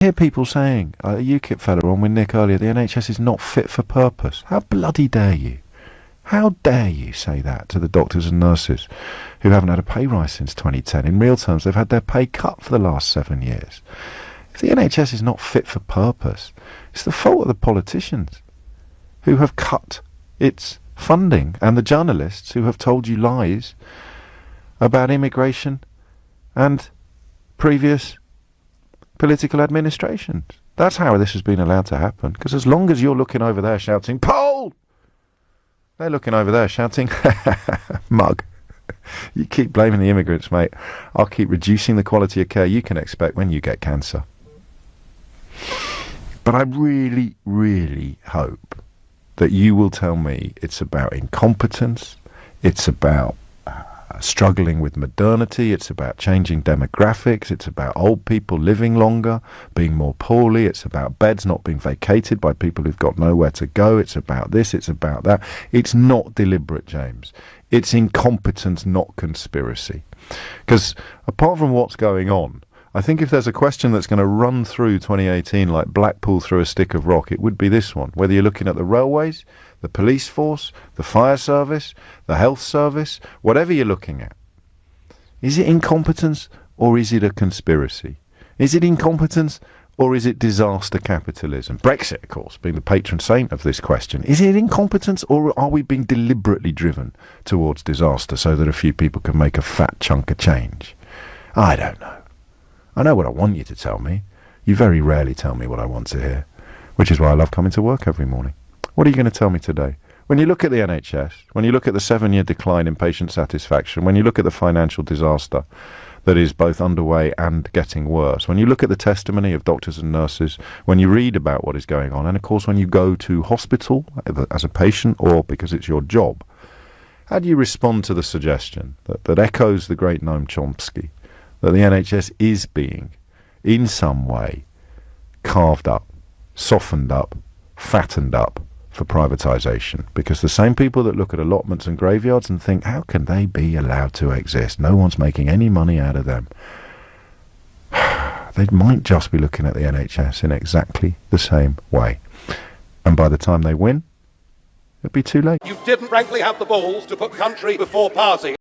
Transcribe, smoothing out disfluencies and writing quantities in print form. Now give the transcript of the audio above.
I hear people saying, a UKIP fella on with Nick earlier, the NHS is not fit for purpose. How bloody dare you? How dare you say that to the doctors and nurses who haven't had a pay rise since 2010? In real terms, they've had their pay cut for the last 7 years. If the NHS is not fit for purpose, it's the fault of the politicians who have cut its funding and the journalists who have told you lies about immigration and previous political administrations. That's how this has been allowed to happen. Because as long as you're looking over there shouting, "Poll!" they're looking over there shouting, "Mug." You keep blaming the immigrants, mate. I'll keep reducing the quality of care you can expect when you get cancer. But I really, really hope that you will tell me it's about incompetence, it's about struggling with modernity, it's about changing demographics, it's about old people living longer, being more poorly, it's about beds not being vacated by people who've got nowhere to go, it's about this, it's about that. It's not deliberate, James. It's incompetence, not conspiracy. Because apart from what's going on, I think if there's a question that's going to run through 2018 like Blackpool through a stick of rock, it would be this one. Whether you're looking at the railways, the police force, the fire service, the health service, whatever you're looking at. Is it incompetence or is it a conspiracy? Is it incompetence or is it disaster capitalism? Brexit, of course, being the patron saint of this question. Is it incompetence or are we being deliberately driven towards disaster so that a few people can make a fat chunk of change? I don't know. I know what I want you to tell me. You very rarely tell me what I want to hear, which is why I love coming to work every morning. What are you going to tell me today? When you look at the NHS, when you look at the 7-year decline in patient satisfaction, when you look at the financial disaster that is both underway and getting worse, when you look at the testimony of doctors and nurses, when you read about what is going on, and of course when you go to hospital as a patient or because it's your job, how do you respond to the suggestion that echoes the great Noam Chomsky, that the NHS is being, in some way, carved up, softened up, fattened up for privatisation? Because the same people that look at allotments and graveyards and think, how can they be allowed to exist? No one's making any money out of them. They might just be looking at the NHS in exactly the same way. And by the time they win, it'll be too late. You didn't frankly have the balls to put country before party.